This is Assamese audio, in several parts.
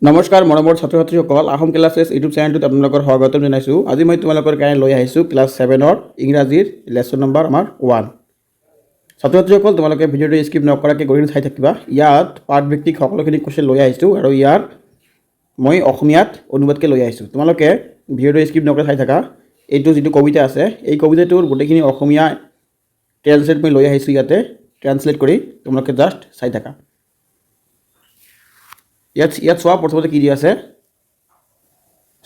নমস্কাৰ মৰমৰ ছাত্ৰ ছাত্ৰীসকল আহোম ক্লাছেছ ইউটিউব চেনেলটোত আপোনালোকৰ স্বাগতম জনাইছোঁ। আজি মই তোমালোকৰ কাৰণে লৈ আহিছোঁ ক্লাছ 7ৰ ইংৰাজীৰ লেচন নম্বৰ আমাৰ 1। ছাত্ৰ ছাত্ৰীসকল তোমালোকে ভিডিঅ'টো স্কিপ নকৰাকৈ গৈ চাই থাকিবা। ইয়াত পাঠভিত্তিক সকলোখিনি কুৱেশ্যন লৈ আহিছোঁ আৰু ইয়াৰ মই অসমীয়াত অনুবাদকৈ লৈ আহিছোঁ। তোমালোকে ভিডিঅ'টো স্কিপ নকৰাকৈ চাই থাকা। এইটো যিটো কবিতা আছে এই কবিতাটোৰ গোটেইখিনি অসমীয়া ট্ৰেন্সলেট মই লৈ আহিছোঁ ইয়াতে ট্ৰেন্সলেট কৰি তোমালোকে জাষ্ট চাই থাকা। ইয়াত চোৱা প্ৰথমতে কি দিয়া আছে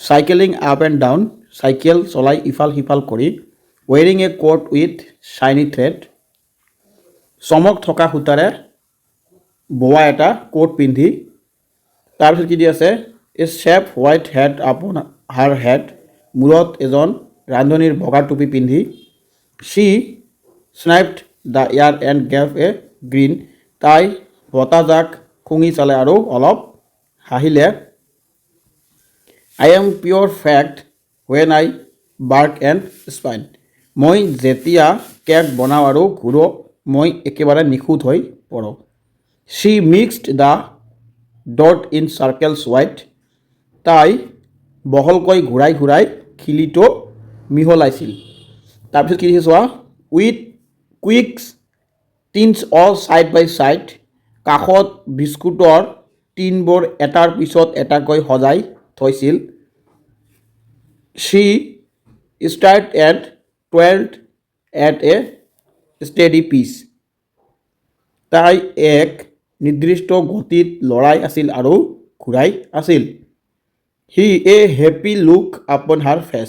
cycling up and down cycle চলাই ইফাল সিফাল কৰি wearing a coat with shiny thread চমক থকা সূতাৰে বোৱা এটা কোট পিন্ধি তাৰপিছত কি দিয়া আছে এ চেফ হোৱাইট হেড আপন হাৰ হেড মূৰত এজন ৰান্ধনীৰ বগা টুপি পিন্ধি she sniffed the air and gave a grin তাই বতাহজাক শুঙি চালে আৰু অলপ হাঁহিলে I am perfect when I bake and spin মই যেতিয়া কেক বনাওঁ আৰু ঘূৰো মই একেবাৰে নিখুঁত হৈ পৰোঁ। She mixed the dough in circles wide তাই বহলকৈ ঘূৰাই ঘূৰাই খিলিটো মিহলাইছিল। তাৰপিছত কি দিছে চোৱা with quick tins all side by side কাষত বিস্কুটৰ টিনবোৰ এটাৰ পিছত এটাকৈ সজাই থৈছিল। She started and twirled at a steady pitch তাই এক নিৰ্দিষ্ট গতিত লৰাই আছিল আৰু ঘূৰাই আছিল। হি এ হেপী লুক আপন হাৰ ফেচ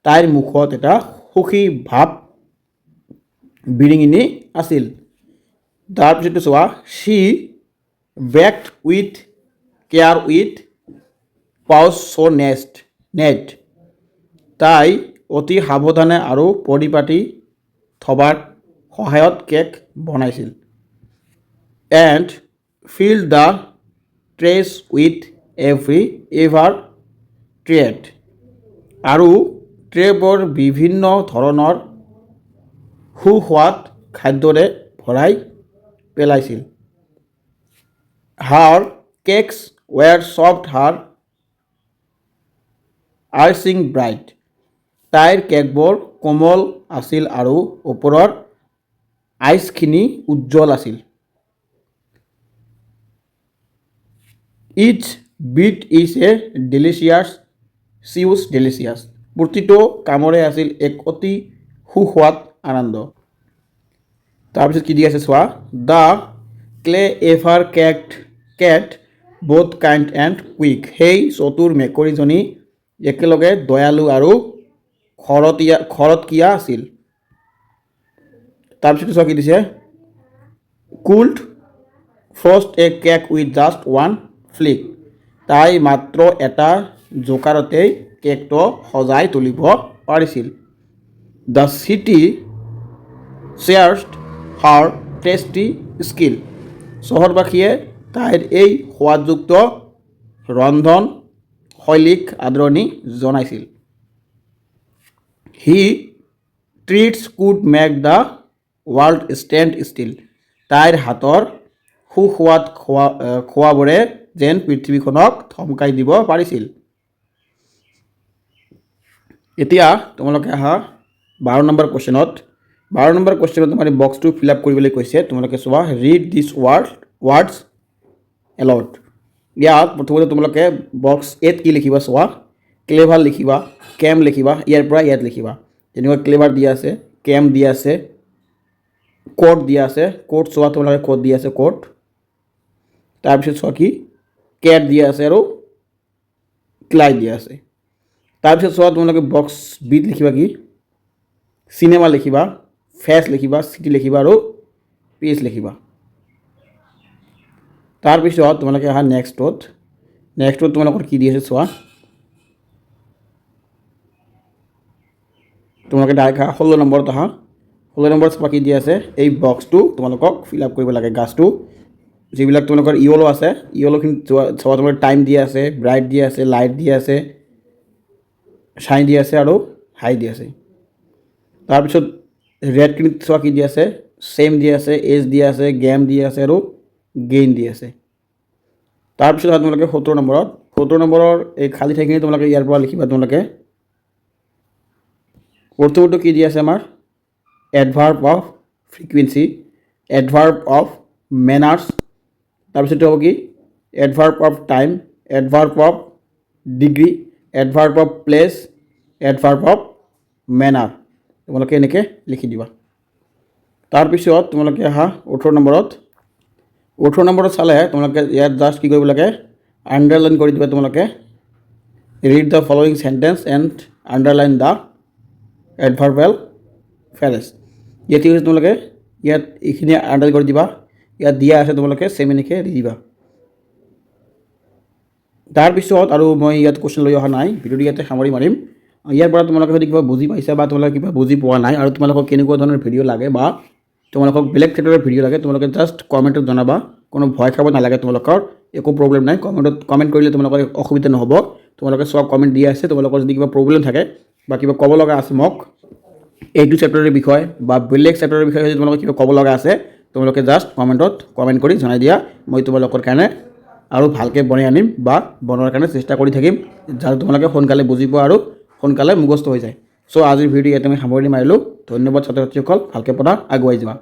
তাইৰ মুখত এটা সুখী ভাৱ বিৰিঙিনি আছিল। তাৰপিছত চোৱা she baked with care with pouch so' neat তাই অতি সাৱধানে আৰু পৰিপাটি থবাৰ সহায়ত কেক বনাইছিল। And fill the trays with every treat আৰু ট্ৰেবোৰ বিভিন্ন ধৰণৰ সুস্বাদ খাদ্যৰে ভৰাই পেলাইছিল। Her cakes were soft her আৰ্চিং ব্ৰাইট তাইৰ কেকবোৰ কোমল আছিল আৰু ওপৰৰ আইচখিনি উজ্জ্বল আছিল। Each bite is a delicious chews delicious প্ৰতিটো কামৰে আছিল এক অতি সুস্বাদ আনন্দ। তাৰপিছত কি দি আছে চোৱা the clever cat both kind and quick সেই চতুৰ মেকুৰীজনী একেলগে দয়ালু আৰু খৰতকীয়া আছিল। তাৰপিছত চোৱা কি দিছে cooled frost a cake with just one flick তাই মাত্ৰ এটা জোকাৰতেই কেকটো সজাই তুলিব পাৰিছিল। The city shared her tasty skill চহৰবাসীয়ে তাইৰ এই সোৱাদযুক্ত ৰন্ধন শৈলীক আদৰণি জনাইছিল। He treats could make the world stand still তাইৰ হাতৰ সুস্বাদ খোৱাবোৰে যেন পৃথিৱীখনক থমকাই দিব পাৰিছিল। এতিয়া তোমালোকে আহা 12 নম্বৰ কুৱেশ্যনত। 12 নম্বৰ কুৱেশ্যনত তোমাৰ বক্সটো ফিল আপ কৰিবলৈ কৈছে। তোমালোকে চোৱা ৰিড দিছ ৱৰ্ডছ এলাউড ইয়াত প্ৰথমতে তোমালোকে বক্স এত কি লিখিবা চোৱা ক্লেভাৰ লিখিবা কেম লিখিবা ইয়াৰ পৰা ইয়াত লিখিবা যেনেকুৱা ক্লেভাৰ দিয়া আছে কেম দিয়া আছে কোট দিয়া আছে কোট চোৱা তোমালোকে কোট দিয়া আছে কোট তাৰপিছত চোৱা কি কেট দিয়া আছে আৰু ক্লাই দিয়া আছে। তাৰপিছত চোৱা তোমালোকে বক্স বিত লিখিবা কি চিনেমা লিখিবা ফেচ লিখিবা চিটি লিখিবা আৰু পিচ লিখিবা। তাৰপিছত তোমালোকে আহা নেক্সটত তোমালোকৰ কি দি আছে চোৱা তোমালোকে ডাইৰেক্ট 16 নম্বৰত আহা 16 নম্বৰত চোৱা কি দি আছে এই বক্সটো তোমালোকক ফিল আপ কৰিব লাগে। গাছটো যিবিলাক তোমালোকৰ ইয়েলো আছে ইয়েলোখিনি চোৱা তোমালোকৰ টাইম দিয়া আছে ব্ৰাইট দিয়া আছে লাইট দিয়া আছে শ্বাইন দিয়া আছে আৰু হাই দিয়া আছে। তাৰপিছত ৰেডখিনিত চোৱা কি দিয়া আছে চেম দিয়া আছে এজ দিয়া আছে গেম দিয়া আছে আৰু গেইন দিয়া আছে। তাৰপিছত তোমালোকে 17 নম্বৰৰ এই খালী ঠাইখিনি তোমালোকে ইয়াৰ পৰা লিখিবা। তোমালোকে প্ৰথমটো কি দি আছে আমাৰ adverb of frequency, adverb of manners, তাৰপিছত হ'ব কি adverb of time, adverb of degree, adverb of place, adverb of manner. তোমালোকে এনেকৈ লিখি দিবা। তাৰপিছত তোমালোকে আহা 18 নম্বৰত চালে তোমালোকে ইয়াত জাষ্ট কি কৰিব লাগে আণ্ডাৰলাইন কৰি দিবা। তোমালোকে read the following sentence and underline the adverbial phrase. ইয়াত কি হৈছে তোমালোকে ইয়াত এইখিনি আণ্ডাৰলাইন কৰি দিবা, ইয়াত দিয়া আছে তোমালোকে চেম এনেকৈ দি দিবা। তাৰপিছত আৰু মই ইয়াত কুৱেশ্যন লৈ অহা নাই, ভিডিঅ'টো ইয়াতে সামৰি মাৰিম। ইয়াৰ পৰা তোমালোকে যদি কিবা বুজি পাইছা বা তোমালোকে কিবা বুজি পোৱা নাই আৰু তোমালোকক কেনেকুৱা ধৰণৰ ভিডিঅ' লাগে বা তোমালোকক বেলেগ ক্ষেত্ৰৰ ভিডিঅ' লাগে, তোমালোকে জাষ্ট কমেণ্টত জনাবা। কোনো ভয় খাব নালাগে, তোমালোকৰ একো প্ৰব্লেম নাই। কমেণ্ট কৰিলে তোমালোকৰ অসুবিধা নহ'ব। তোমালোকে চব কমেণ্ট দি আছে। তোমালোকৰ যদি কিবা প্ৰব্লেম থাকে বা কিবা ক'ব লগা আছে মোক এইটো চেপ্টাৰৰ বিষয়ে বা বেলেগ চেপ্টাৰৰ বিষয়ে যদি তোমালোকে কিবা ক'ব লগা আছে, তোমালোকে জাষ্ট কমেণ্টত কমেণ্ট কৰি জনাই দিয়া। মই তোমালোকৰ কাৰণে আৰু ভালকৈ বনাই আনিম বা বনোৱাৰ কাৰণে চেষ্টা কৰি থাকিম, যাতে তোমালোকে সোনকালে বুজি পোৱা আৰু সোনকালে মুখস্থ হৈ যায়। চ' আজিৰ ভিডিঅ' ইয়াতে আমি সামৰণি মাৰিলোঁ। ধন্যবাদ ছাত্ৰ ছাত্ৰীসকল, ভালকৈ পঢ়া, আগুৱাই যোৱা।